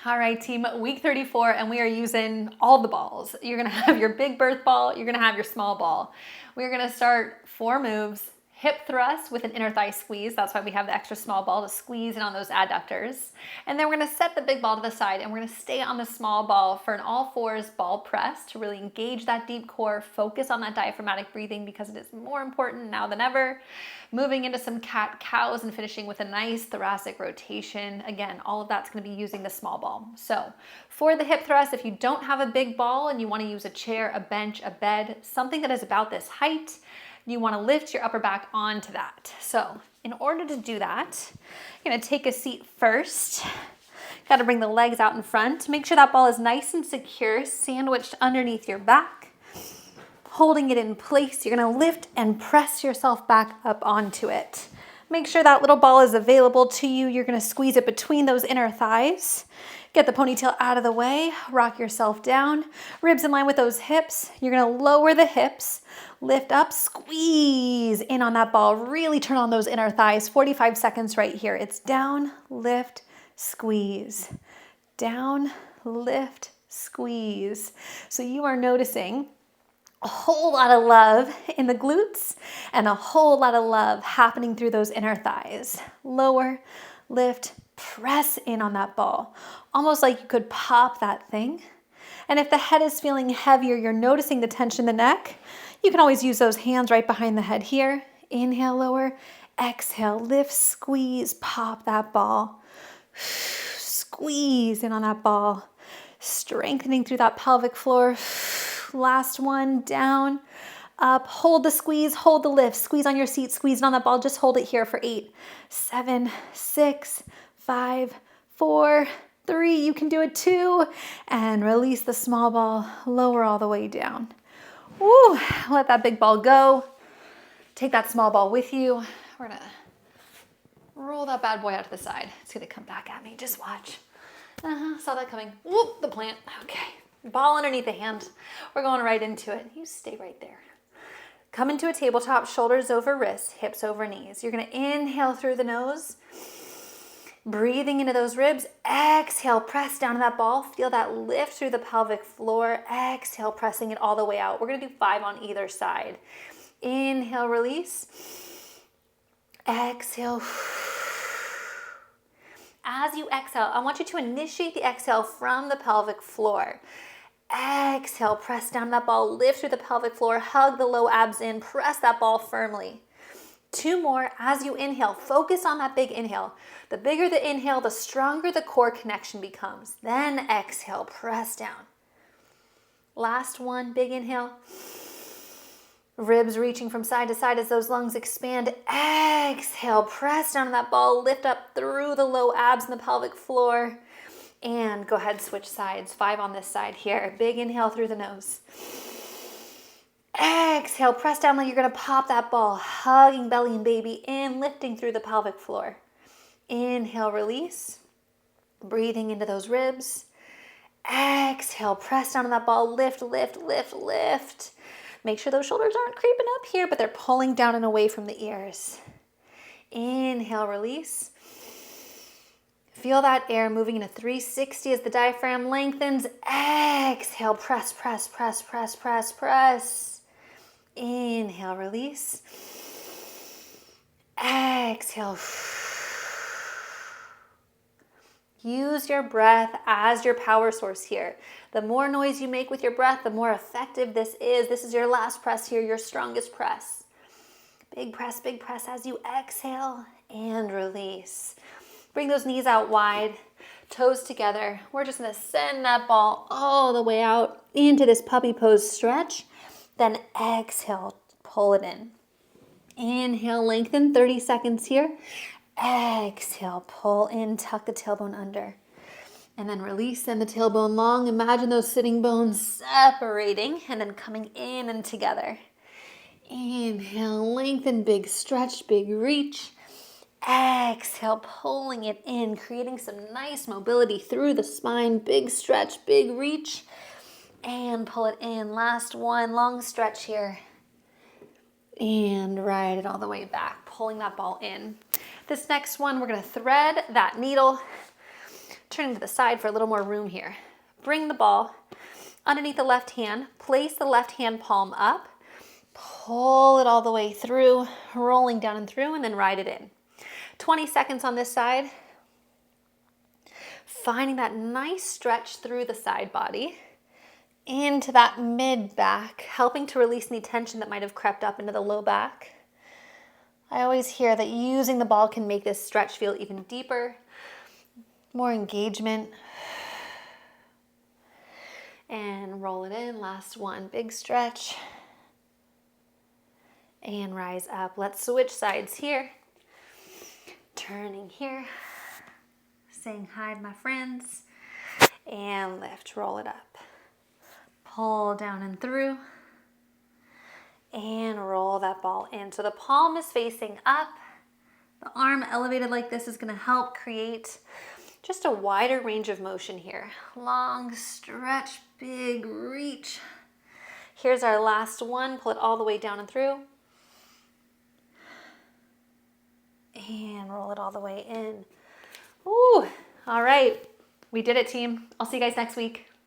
All right, team, week 34, and we are using all the balls. You're gonna have your big birth ball, you're gonna have your small ball. We're gonna start 4 moves. Hip thrust with an inner thigh squeeze. That's why we have the extra small ball to squeeze in on those adductors. And then we're gonna set the big ball to the side and we're gonna stay on the small ball for an all fours ball press to really engage that deep core, focus on that diaphragmatic breathing because it is more important now than ever. Moving into some cat-cows and finishing with a nice thoracic rotation. Again, all of that's gonna be using the small ball. So for the hip thrust, if you don't have a big ball and you wanna use a chair, a bench, a bed, something that is about this height, you want to lift your upper back onto that. So in order to do that, you're going to take a seat first. Got to bring the legs out in front. Make sure that ball is nice and secure, sandwiched underneath your back. Holding it in place, you're going to lift and press yourself back up onto it. Make sure that little ball is available to you. You're going to squeeze it between those inner thighs. Get the ponytail out of the way, rock yourself down, ribs in line with those hips. You're gonna lower the hips, lift up, squeeze in on that ball. Really turn on those inner thighs. 45 seconds right here. It's down, lift, squeeze. Down, lift, squeeze. So you are noticing a whole lot of love in the glutes and a whole lot of love happening through those inner thighs. Lower, lift, press in on that ball, almost like you could pop that thing. And if the head is feeling heavier, you're noticing the tension in the neck, you can always use those hands right behind the head here. Inhale, lower, exhale, lift, squeeze, pop that ball. Squeeze in on that ball, strengthening through that pelvic floor. Last one, down, up, hold the squeeze, hold the lift, squeeze on your seat, squeeze on that ball, just hold it here for 8, 7, 6, 5, 4, 3, you can do it 2, and release the small ball, lower all the way down. Woo, let that big ball go. Take that small ball with you. We're gonna roll that bad boy out to the side. It's gonna come back at me, just watch. Saw that coming. Whoop, the plant, okay. Ball underneath the hand. We're going right into it. You stay right there. Come into a tabletop, shoulders over wrists, hips over knees. You're gonna inhale through the nose, breathing into those ribs. Exhale, press down to that ball. Feel that lift through the pelvic floor. Exhale, pressing it all the way out. We're gonna do 5 on either side. Inhale, release. Exhale. As you exhale, I want you to initiate the exhale from the pelvic floor. Exhale, press down that ball, lift through the pelvic floor, hug the low abs in, press that ball firmly. 2 more as you inhale. Focus on that big inhale. The bigger the inhale, the stronger the core connection becomes. Then exhale, press down. Last one, big inhale. Ribs reaching from side to side as those lungs expand. Exhale, press down on that ball, lift up through the low abs in the pelvic floor. And go ahead, switch sides. 5 on this side here. Big inhale through the nose. Exhale, press down like you're gonna pop that ball. Hugging belly and baby in, lifting through the pelvic floor. Inhale, release. Breathing into those ribs. Exhale, press down on that ball. Lift, lift, lift, lift. Make sure those shoulders aren't creeping up here, but they're pulling down and away from the ears. Inhale, release. Feel that air moving in a 360 as the diaphragm lengthens. Exhale, press, press, press, press, press, press. Inhale, release. Exhale. Use your breath as your power source here. The more noise you make with your breath, the more effective this is. This is your last press here, your strongest press. Big press as you exhale and release. Bring those knees out wide, toes together. We're just gonna send that ball all the way out into this puppy pose stretch. Then exhale, pull it in. Inhale, lengthen, 30 seconds here. Exhale, pull in, tuck the tailbone under. And then release, send the tailbone long. Imagine those sitting bones separating and then coming in and together. Inhale, lengthen, big stretch, big reach. Exhale, pulling it in, creating some nice mobility through the spine. Big stretch, big reach, and pull it in. Last one, long stretch here. And ride it all the way back, pulling that ball in. This next one, we're gonna thread that needle Turning to the side for a little more room here. Bring the ball underneath the left hand, place the left hand palm up, pull it all the way through, rolling down and through, and then ride it in. 20 seconds on this side. Finding that nice stretch through the side body, into that mid back, helping to release any tension that might have crept up into the low back. I always hear that using the ball can make this stretch feel even deeper, more engagement. And roll it in, last one, big stretch. And rise up. Let's switch sides here. Turning here, saying hi to my friends, and lift, roll it up. Pull down and through, and roll that ball in. So the palm is facing up. The arm elevated like this is gonna help create just a wider range of motion here. Long stretch, big reach. Here's our last one. Pull it all the way down and through. And roll it all the way in. Ooh, all right. We did it, team. I'll see you guys next week.